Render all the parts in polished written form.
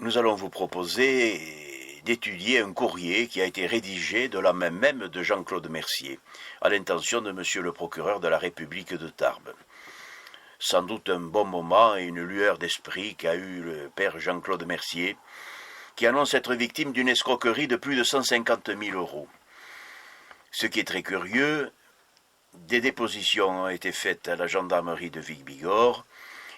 nous allons vous proposer d'étudier un courrier qui a été rédigé de la main même de Jean-Claude Mercier, à l'intention de monsieur le procureur de la République de Tarbes. Sans doute un bon moment et une lueur d'esprit qu'a eu le père Jean-Claude Mercier, qui annonce être victime d'une escroquerie de plus de 150 000 euros. Ce qui est très curieux, des dépositions ont été faites à la gendarmerie de Vic-Bigorre.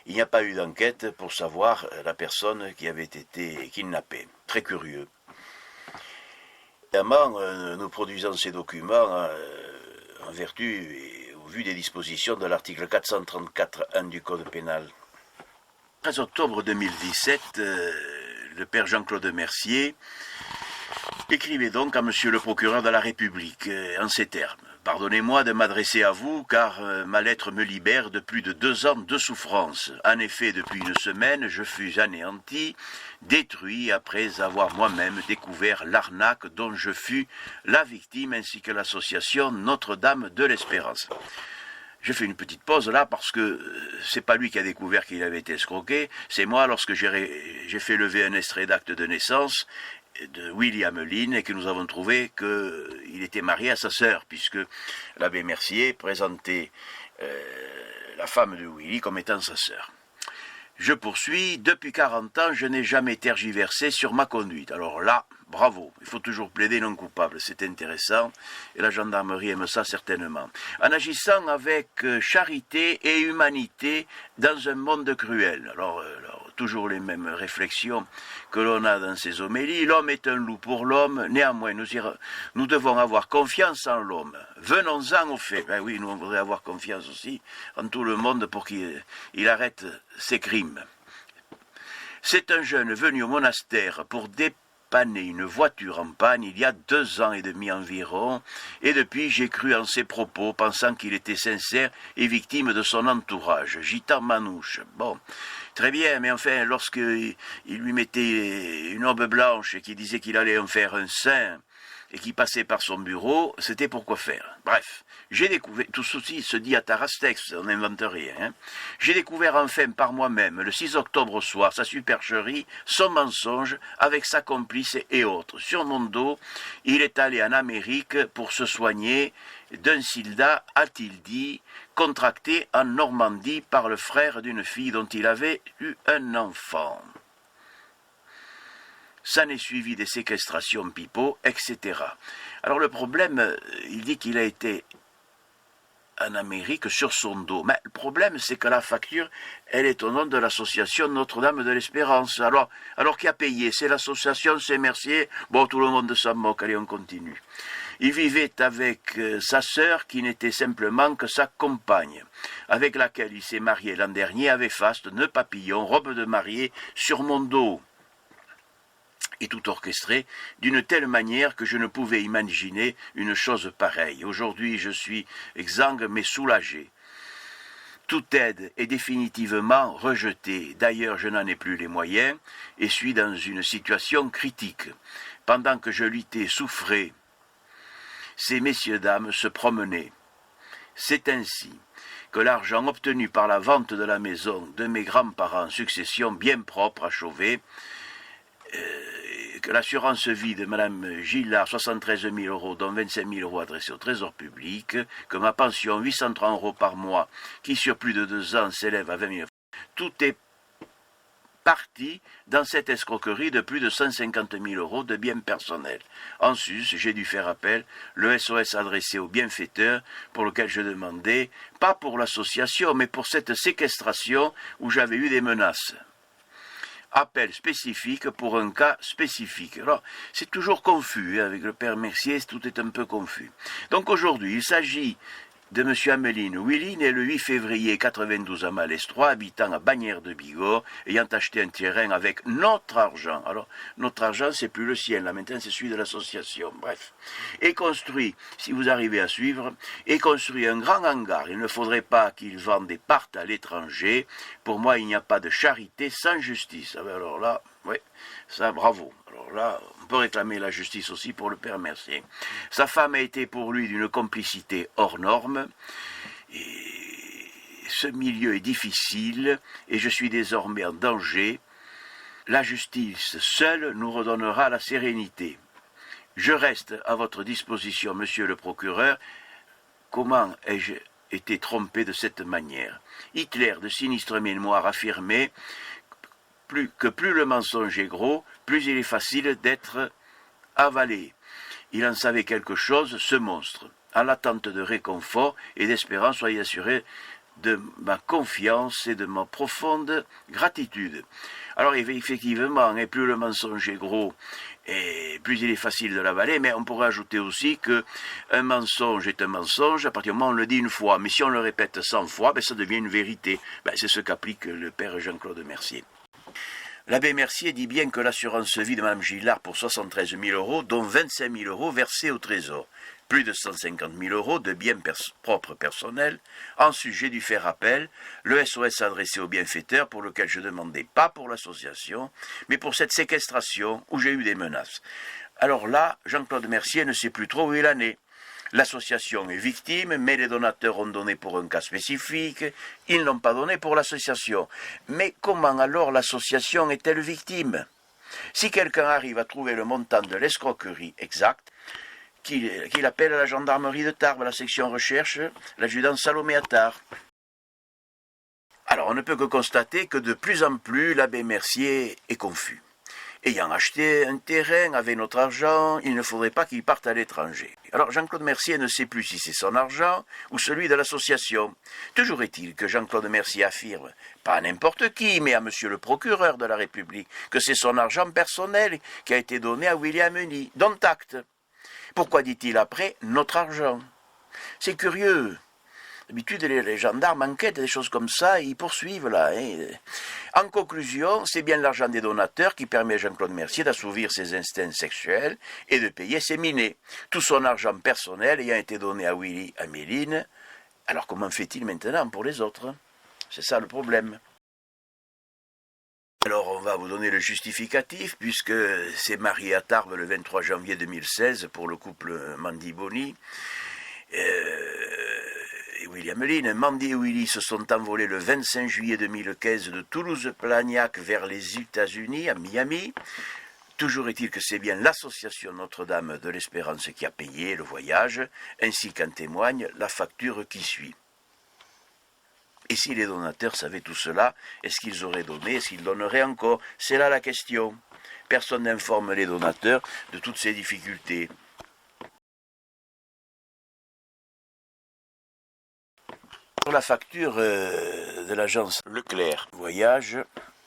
Il n'y a pas eu d'enquête pour savoir la personne qui avait été kidnappée. Très curieux. Évidemment, nous produisons ces documents en vertu et au vu des dispositions de l'article 434.1 du Code pénal. Le 13 octobre 2017, le père Jean-Claude Mercier écrivait donc à monsieur le procureur de la République en ces termes. Pardonnez-moi de m'adresser à vous, car ma lettre me libère de plus de 2 ans de souffrance. En effet, depuis une semaine, je fus anéanti, détruit, après avoir moi-même découvert l'arnaque dont je fus la victime, ainsi que l'association Notre-Dame de l'Espérance. Je fais une petite pause là parce que c'est pas lui qui a découvert qu'il avait été escroqué, c'est moi lorsque j'ai fait lever un extrait d'acte de naissance de William Lynn et que nous avons trouvé qu'il était marié à sa sœur, puisque l'abbé Mercier présentait la femme de Willy comme étant sa sœur. Je poursuis, depuis 40 ans, je n'ai jamais tergiversé sur ma conduite. Alors là, bravo, il faut toujours plaider non coupable, c'est intéressant, et la gendarmerie aime ça certainement. En agissant avec charité et humanité dans un monde cruel. Alors toujours les mêmes réflexions que l'on a dans ces homélies. L'homme est un loup pour l'homme, néanmoins nous devons avoir confiance en l'homme. Venons-en aux faits. Ben oui, nous on voudrait avoir confiance aussi en tout le monde pour qu'il arrête ses crimes. C'est un jeune venu au monastère pour dépanner une voiture en panne il y a 2 ans et demi environ, et depuis j'ai cru en ses propos, pensant qu'il était sincère et victime de son entourage, gitan manouche. Bon, très bien, mais enfin, lorsqu'il lui mettait une aube blanche et qu'il disait qu'il allait en faire un saint, et qui passait par son bureau, c'était pour quoi faire. Bref, j'ai découvert, tout ceci se dit à Tarastex, on n'invente rien, hein. J'ai découvert enfin par moi-même, le 6 octobre au soir, sa supercherie, son mensonge, avec sa complice et autres. Sur mon dos, il est allé en Amérique pour se soigner d'un sida, a-t-il dit, contracté en Normandie par le frère d'une fille dont il avait eu un enfant. Ça n'est suivi des séquestrations pipeaux, etc. Alors le problème, il dit qu'il a été en Amérique sur son dos. Mais le problème, c'est que la facture, elle est au nom de l'association Notre-Dame de l'Espérance. Alors qui a payé? C'est l'association, c'est Mercier. Bon, tout le monde s'en moque, allez, on continue. Il vivait avec sa sœur, qui n'était simplement que sa compagne, avec laquelle il s'est marié l'an dernier, avec faste, nœud papillon, robe de mariée, sur mon dos. Et tout orchestré d'une telle manière que je ne pouvais imaginer une chose pareille. Aujourd'hui, je suis exsangue mais soulagé. Toute aide est définitivement rejetée. D'ailleurs, je n'en ai plus les moyens et suis dans une situation critique. Pendant que je luttais, souffrais, ces messieurs-dames se promenaient. C'est ainsi que l'argent obtenu par la vente de la maison de mes grands-parents, succession bien propre à Chauvet, que l'assurance vie de Mme Gillard, 73 000 euros, dont 25 000 euros adressés au Trésor public, que ma pension, 830 euros par mois, qui sur plus de 2 ans s'élève à 20 000 euros, tout est parti dans cette escroquerie de plus de 150 000 euros de biens personnels. En sus, j'ai dû faire appel, le SOS adressé au bienfaiteur, pour lequel je demandais, pas pour l'association, mais pour cette séquestration où j'avais eu des menaces. Appel spécifique pour un cas spécifique. Alors, c'est toujours confus, avec le père Mercier, tout est un peu confus. Donc aujourd'hui, il s'agit de M. Ameline Willy, né le 8 février 92 à Malestroit, habitant à Bagnères de Bigorre, ayant acheté un terrain avec notre argent. Alors, notre argent, c'est plus le sien, là maintenant c'est celui de l'association, bref. Et construit, si vous arrivez à suivre, et construit un grand hangar. Il ne faudrait pas qu'il vende des parts à l'étranger. Pour moi, il n'y a pas de charité sans justice. Alors là, oui, ça, bravo. Alors là, on peut réclamer la justice aussi pour le père Mercier. Sa femme a été pour lui d'une complicité hors norme. Et ce milieu est difficile et je suis désormais en danger La justice seule nous redonnera la sérénité. Je reste à votre disposition, monsieur le procureur. Comment ai-je été trompé de cette manière? Hitler, de sinistre mémoire, affirmait que plus le mensonge est gros, plus il est facile d'être avalé. Il en savait quelque chose, ce monstre. À l'attente de réconfort et d'espérance, soyez assurés de ma confiance et de ma profonde gratitude. Alors effectivement, et plus le mensonge est gros, et plus il est facile de l'avaler, mais on pourrait ajouter aussi qu'un mensonge est un mensonge à partir du moment où on le dit une fois, mais si on le répète 100 fois, ça devient une vérité. C'est ce qu'applique le père Jean-Claude Mercier. L'abbé Mercier dit bien que l'assurance vie de Mme Gillard pour 73 000 euros, dont 25 000 euros versés au Trésor, plus de 150 000 euros de biens propres personnels. Ensuite, j'ai dû faire appel, le SOS adressé au bienfaiteur pour lequel je demandais pas pour l'association, mais pour cette séquestration où j'ai eu des menaces. Alors là, Jean-Claude Mercier ne sait plus trop où il en est. L'association est victime, mais les donateurs ont donné pour un cas spécifique, ils n'ont pas donné pour l'association. Mais comment alors l'association est-elle victime? Si quelqu'un arrive à trouver le montant de l'escroquerie exact, qu'il appelle à la gendarmerie de Tarbes, la section recherche, l'adjudant Salomé Attard. Alors on ne peut que constater que de plus en plus l'abbé Mercier est confus. Ayant acheté un terrain avec notre argent, il ne faudrait pas qu'il parte à l'étranger. Alors Jean-Claude Mercier ne sait plus si c'est son argent ou celui de l'association. Toujours est-il que Jean-Claude Mercier affirme, pas à n'importe qui, mais à monsieur le procureur de la République, que c'est son argent personnel qui a été donné à William Henny, dont acte. Pourquoi dit-il après « notre argent » ? C'est curieux. D'habitude, les gendarmes enquêtent des choses comme ça, ils poursuivent là. En conclusion, c'est bien l'argent des donateurs qui permet à Jean-Claude Mercier d'assouvir ses instincts sexuels et de payer ses minets. Tout son argent personnel ayant été donné à Willy Améline. Alors comment fait-il maintenant pour les autres? C'est ça le problème. Alors on va vous donner le justificatif, puisque c'est marié à Tarbes le 23 janvier 2016 pour le couple Mandy-Boni. Et William Lynn, Mandy et Willy se sont envolés le 25 juillet 2015 de Toulouse-Plagnac vers les États-Unis, à Miami. Toujours est-il que c'est bien l'association Notre-Dame de l'Espérance qui a payé le voyage, ainsi qu'en témoigne la facture qui suit. Et si les donateurs savaient tout cela, est-ce qu'ils auraient donné, est-ce qu'ils donneraient encore? C'est là la question. Personne n'informe les donateurs de toutes ces difficultés. Sur la facture de l'agence Leclerc Voyage,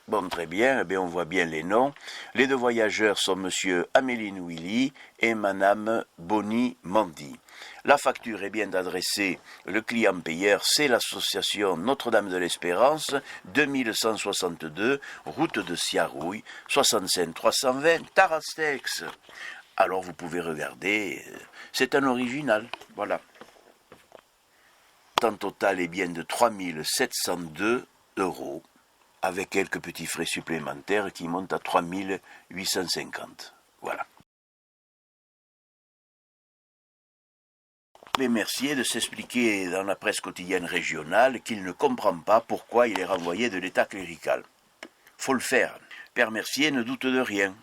bon très bien, on voit bien les noms. Les deux voyageurs sont monsieur Améline Willy et madame Bonnie Mandy. La facture est bien adressée, le client payeur c'est l'association Notre-Dame de l'Espérance, 2162, route de Siarouille, 65 320, Tarastex. Alors vous pouvez regarder, c'est un original, voilà. Le montant total est bien de 3 702 €, avec quelques petits frais supplémentaires qui montent à 3 850. Voilà. Mais Mercier de s'expliquer dans la presse quotidienne régionale qu'il ne comprend pas pourquoi il est renvoyé de l'état clérical. Faut le faire. Père Mercier ne doute de rien.